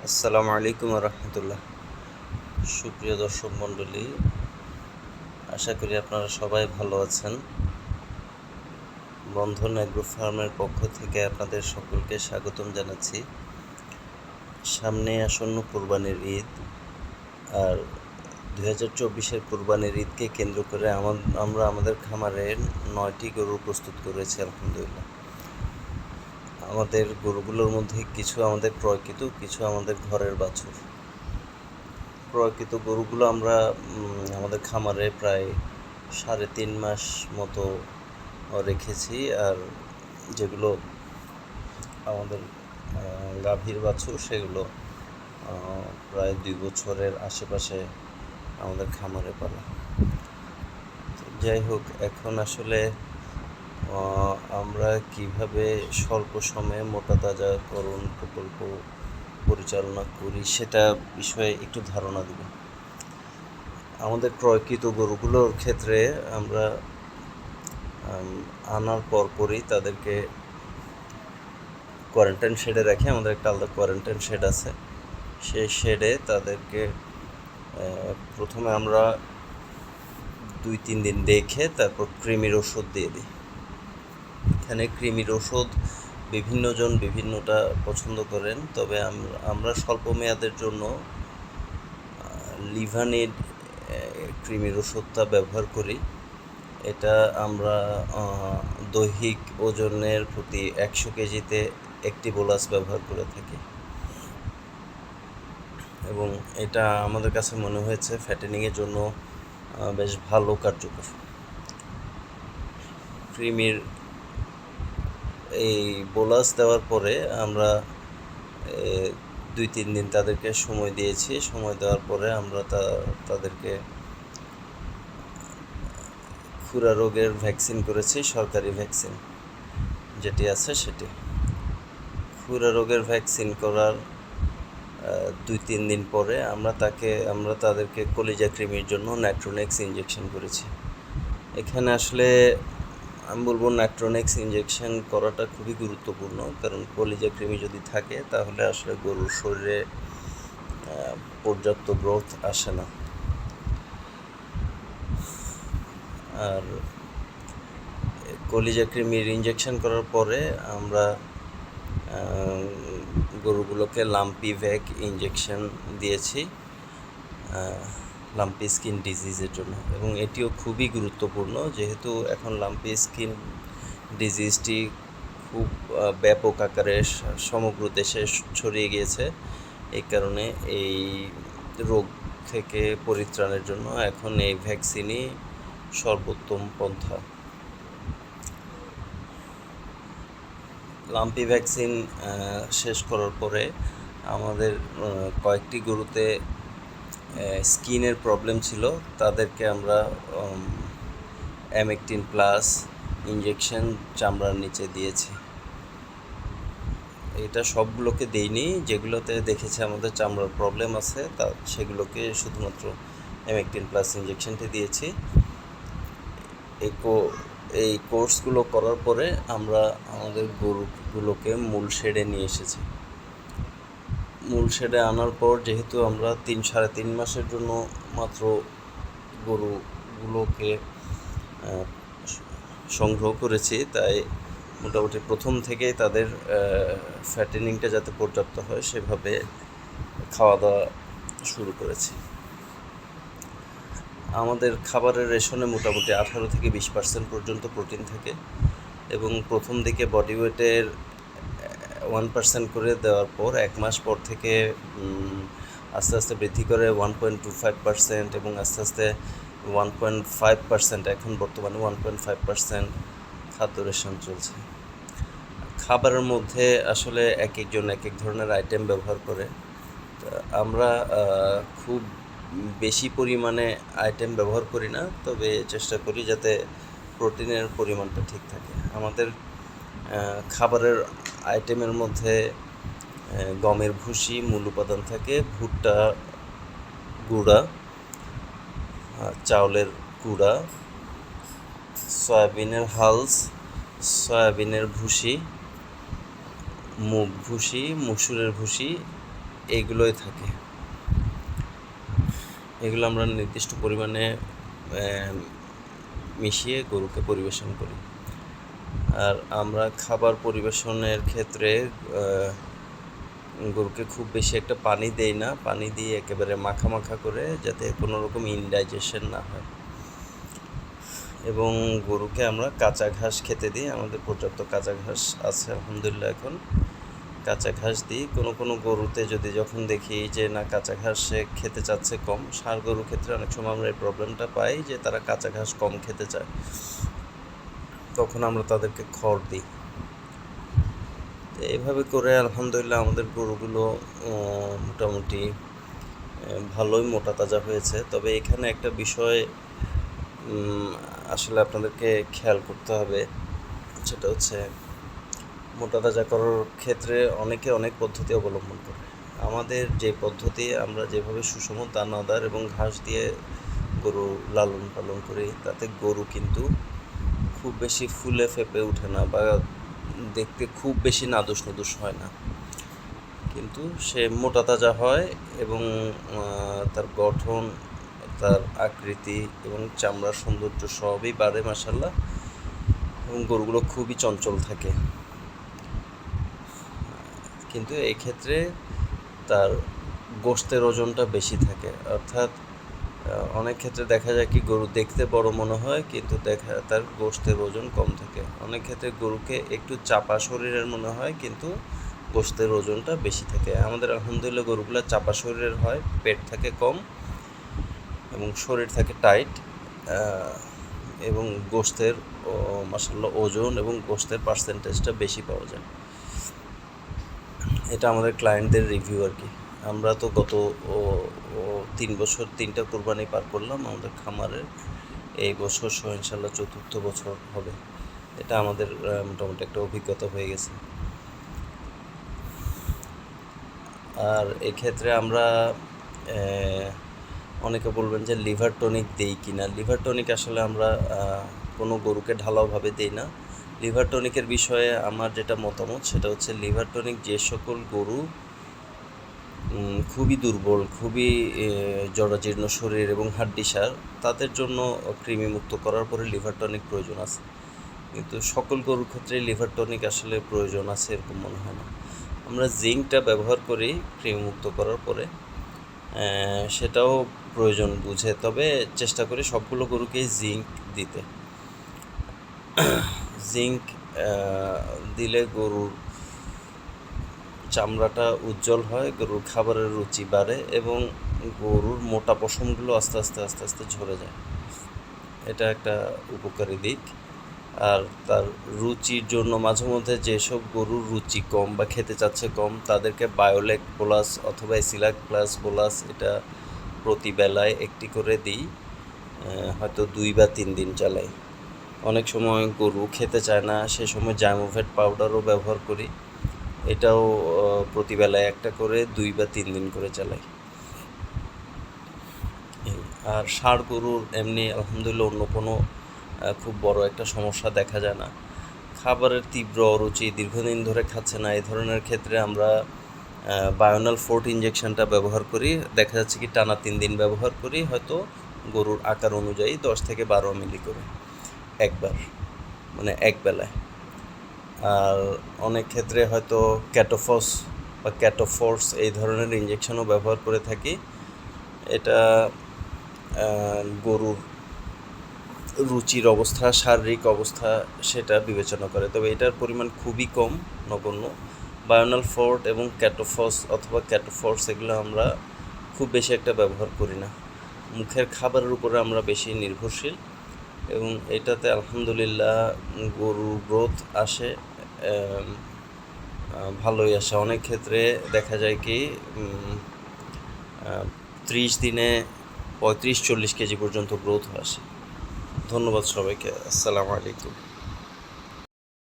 আসসালামু আলাইকুম রহমতুল্লাহ। সুপ্রিয় দর্শক মণ্ডলী, আশা করি আপনারা সবাই ভালো আছেন। বন্ধন অ্যাগ্রো ফার্মের পক্ষ থেকে আপনাদের সকলকে স্বাগতম জানাচ্ছি। সামনে আসন্ন কোরবানির ঈদ, আর 2024-এর কোরবানির ঈদকে কেন্দ্র করে আমরা আমাদের খামারে 9টি গরু প্রস্তুত করেছি আলহামদুলিল্লাহ। আমাদের গরুগুলোর মধ্যে কিছু আমাদের ক্রয়কৃত, কিছু আমাদের ঘরের বাছুর। ক্রয়কৃত গরুগুলো আমরা আমাদের খামারে প্রায় 3.5 মাস মতো রেখেছি, আর যেগুলো আমাদের গাভীর বাছুর সেগুলো প্রায় 2 বছরের আশেপাশে আমাদের খামারে পালা। যাই হোক, এখন আসলে আমরা কিভাবে স্বল্প সময়ে মোটা তাজাকরণ প্রকল্প পরিচালনা করি সেটা বিষয়ে একটু ধারণা দেব। আমাদের ক্রয়কৃত গরুগুলোর ক্ষেত্রে আমরা আনার পরপরই তাদেরকে কোয়ারেন্টাইন শেডে রাখি। আমাদের একটা আলাদা কোয়ারেন্টাইন শেড আছে। সেই শেডে তাদেরকে প্রথমে আমরা 2-3 দিন দেখে তারপর কৃমির ওষুধ দিয়ে দিই। এখানে কৃমির ওষুধ বিভিন্নজন বিভিন্নটা পছন্দ করেন, তবে আমরা স্বল্প মেয়াদের জন্য লিভানিড কৃমির ওষুধটা ব্যবহার করি। এটা আমরা দৈহিক ওজনের প্রতি 100 কেজিতে একটি বোলাস ব্যবহার করে থাকি, এবং এটা আমাদের কাছে মনে হয়েছে ফ্যাটেনিংয়ের জন্য বেশ ভালো কার্যকর। কৃমির এই বোলাস দেওয়ার পরে আমরা 2-3 দিন তাদেরকে সময় দিয়েছি। সময় দেওয়ার পরে আমরা তাদেরকে খুরা রোগের ভ্যাকসিন করেছি, সরকারি ভ্যাকসিন যেটি আছে সেটি। খুরা রোগের ভ্যাকসিন করার 2-3 দিন পরে আমরা তাদেরকে কলিজা কৃমির জন্য নাইট্রোনেক্স ইঞ্জেকশন করেছি। এখানে আসলে আমি বলবো নাইট্রোনেক্স ইঞ্জেকশন করাটা খুবই গুরুত্বপূর্ণ, কারণ কলিজা কৃমি যদি থাকে তাহলে আসলে গরুর শরীরে পর্যাপ্ত গ্রোথ আসে না। আর কলিজা কৃমির ইঞ্জেকশন করার পরে আমরা গরুগুলোকে লাম্পি ভ্যাক ইঞ্জেকশন দিয়েছি লাম্পি স্কিন ডিজিজের জন্য, এবং এটিও খুবই গুরুত্বপূর্ণ যেহেতু এখন লাম্পি স্কিন ডিজিজটি খুব ব্যাপক আকারে সমগ্র দেশে ছড়িয়ে গিয়েছে। এই কারণে এই রোগ থেকে পরিত্রাণের জন্য এখন এই ভ্যাকসিনই সর্বোত্তম পন্থা। লাম্পি ভ্যাকসিন শেষ করার পরে আমাদের কয়েকটি গরুতে স্কিনের প্রবলেম ছিল, তাদেরকে আমরা অ্যামেকটিন প্লাস ইঞ্জেকশন চামড়ার নিচে দিয়েছি। এটা সবগুলোকে দেইনি, যেগুলোতে দেখেছে আমাদের চামড়ার প্রবলেম আছে সেগুলোকে শুধুমাত্র অ্যামেকটিন প্লাস ইঞ্জেকশনটি দিয়েছি। এই কোর্সগুলো করার পরে আমরা আমাদের গরুগুলোকে মূল শেডে নিয়ে এসেছি। মূল শেডে আনার পর যেহেতু আমরা 3-3.5 মাসের জন্য মাত্র গরুগুলোকে সংগ্রহ করেছি, তাই মোটামুটি প্রথম থেকেই তাদের ফ্যাটেনিংটা যাতে পর্যাপ্ত হয় সেভাবে খাওয়া দাওয়া শুরু করেছি। আমাদের খাবারের রেশনে মোটামুটি 18-20% পর্যন্ত প্রোটিন থাকে, এবং প্রথম দিকে বডি ওয়েটের 1% করে দেওয়ার পর 1 মাস পর থেকে আস্তে আস্তে বৃদ্ধি করে 1.25% এবং আস্তে আস্তে 1.5%, এখন বর্তমানে 1.5% খাদ্য রেশন চলছে। খাবারের মধ্যে আসলে এক একজন এক এক ধরনের আইটেম ব্যবহার করে। আমরা খুব বেশি পরিমাণে আইটেম ব্যবহার করি না, তবে চেষ্টা করি যাতে প্রোটিনের পরিমাণটা ঠিক থাকে। আমাদের খাবারের আইটেমের মধ্যে গমের ভুসি মূল উপাদান থাকে, ভুট্টা গুঁড়া, চাউলের গুঁড়া, সয়াবিনের হালস, সয়াবিনের ভুসি, মুগ ভুসি, মসুরের ভুসি এইগুলোই থাকে। এগুলো আমরা নির্দিষ্ট পরিমাণে মিশিয়ে গরুকে পরিবেশন করি। আর আমরা খাবার পরিবেশনের ক্ষেত্রে গরুকে খুব বেশি একটা পানি দেই না, পানি দিয়ে একেবারে মাখা মাখা করে, যাতে কোনো রকম ইনডাইজেশন না হয়। এবং গরুকে আমরা কাঁচা ঘাস খেতে দিই। আমাদের পর্যাপ্ত কাঁচা ঘাস আছে আলহামদুলিল্লাহ। এখন কাঁচা ঘাস দিই। কোনো গরুতে যদি যখন দেখি যে না কাঁচা ঘাস সে খেতে চাচ্ছে কম, ষাঁড় গরুর ক্ষেত্রে অনেক সময় আমরা এই প্রবলেমটা পাই যে তারা কাঁচা ঘাস কম খেতে চায়, তখন আমরা তাদেরকে খড় দিই। এইভাবে করে আলহামদুলিল্লাহ আমাদের গরুগুলো মোটামুটি ভালোই মোটা তাজা হয়েছে। তবে এখানে একটা বিষয় আসলে আপনাদেরকে খেয়াল করতে হবে, সেটা হচ্ছে মোটা তাজা করার ক্ষেত্রে অনেকে অনেক পদ্ধতি অবলম্বন করে। আমাদের যে পদ্ধতি, আমরা যেভাবে সুষম দানাদার এবং ঘাস দিয়ে গরু লালন পালন করি, তাতে গরু কিন্তু খুব বেশি ফুলে ফেপে ওঠে না বা দেখতে খুব বেশি নাদুস নুদুস হয় না, কিন্তু সে মোটা তাজা হয় এবং তার গঠন, তার আকৃতি এবং চামড়ার সৌন্দর্য সবই বাড়ে মাশাআল্লাহ। এবং গরুগুলো খুবই চঞ্চল থাকে। কিন্তু এই ক্ষেত্রে তার গোশতের ওজনটা বেশি থাকে। অর্থাৎ অনেক ক্ষেত্রে দেখা যায় কি গরু দেখতে বড় মনে হয়, কিন্তু তার গোশতের ওজন কম থাকে। অনেক ক্ষেত্রে গরুকে একটু চাপা শরীরের মনে হয়, কিন্তু গোশতের ওজনটা বেশি থাকে। আমাদের আলহামদুলিল্লাহ গরুগুলো চাপা শরীরের হয়, পেট থাকে কম এবং শরীর থাকে টাইট, এবং গোশতের মাশাআল্লাহ ওজন এবং গোশতের পার্সেন্টেজটা বেশি পাওয়া যায়। এটা আমাদের ক্লায়েন্টদের রিভিউ আর কি। আমরা তো গত 3 বছর 3টা কোরবানি পার করলাম আমাদের খামারের। এই বছর সহ ইনশাল্লাহ 4র্থ বছর হবে। এটা আমাদের মোটামুটি একটা অভিজ্ঞতা হয়ে গেছে। আর এক্ষেত্রে আমরা অনেকে বলবেন যে লিভার টনিক দেই কি না। লিভার টনিক আসলে আমরা কোনো গরুকে ঢালাওভাবে দেই না। লিভার টনিকের বিষয়ে আমার যেটা মতামত, সেটা হচ্ছে লিভার টনিক যে সকল গরু খুবই দুর্বল, খুবই জরাজীর্ণ শরীর এবং হাড্ডিসার, তাদের জন্য কৃমিমুক্ত করার পরে লিভার টনিক প্রয়োজন আছে। কিন্তু সকল গরুর ক্ষেত্রে লিভার টনিক আসলে প্রয়োজন আছে এরকম মনে হয় না। আমরা জিঙ্কটা ব্যবহার করি কৃমিমুক্ত করার পরে, সেটাও প্রয়োজন বুঝে, তবে চেষ্টা করি সবগুলো গরুকেই জিঙ্ক দিতে। জিঙ্ক দিলে গরুর চামড়াটা উজ্জ্বল হয়, গরুর খাবারের রুচি বাড়ে এবং গরুর মোটা পশমগুলো আস্তে আস্তে ঝরে যায়। এটা একটা উপকারী দিক। আর তার রুচির জন্য মাঝে মধ্যে যেসব গরুর রুচি কম বা খেতে চাচ্ছে কম, তাদেরকে বায়োলেক বোলাস অথবা এসিলাক প্লাস বোলাস এটা প্রতি বেলায় একটি করে দিই, হয়তো 2 বা 3 দিন চালাই। অনেক সময় গরু খেতে চায় না, সে সময় জাইমোভেট পাউডারও ব্যবহার করি, এটাও প্রতিবেলায় একটা করে 2 বা 3 দিন করে চালাই। আর ষাঁড় গরুর এমনি আলহামদুলিল্লাহ অন্য কোনো খুব বড় একটা সমস্যা দেখা যায় না। খাবারের তীব্র অরুচি, দীর্ঘদিন ধরে খাচ্ছে না, এই ধরনের ক্ষেত্রে আমরা বায়োনাল ফোর্ট ইঞ্জেকশনটা ব্যবহার করি। দেখা যাচ্ছে কি টানা 3 দিন ব্যবহার করি, হয়তো গরুর আকার অনুযায়ী 10 থেকে 12 মিলি করে একবার, মানে এক বেলায়। আর অনেক ক্ষেত্রে হয়তো ক্যাটোফস বা ক্যাটোফোর্স এই ধরনের ইঞ্জেকশনও ব্যবহার করে থাকি। এটা গরুর রুচির অবস্থা, শারীরিক অবস্থা সেটা বিবেচনা করে, তবে এটার পরিমাণ খুবই কম, নগণ্য। বায়োনাল ফোর্ট এবং ক্যাটোফস অথবা ক্যাটোফোর্স এগুলো আমরা খুব বেশি একটা ব্যবহার করি না। মুখের খাবারের উপরে আমরা বেশি নির্ভরশীল এবং এটাতে আলহামদুলিল্লাহ গরুর গ্রোথ আসে, ভালোই আসে। অনেক ক্ষেত্রে দেখা যায় কি 30 দিনে 35-40 কেজি পর্যন্ত গ্রোথ আসে। ধন্যবাদ সবাইকে। আসসালামু আলাইকুম।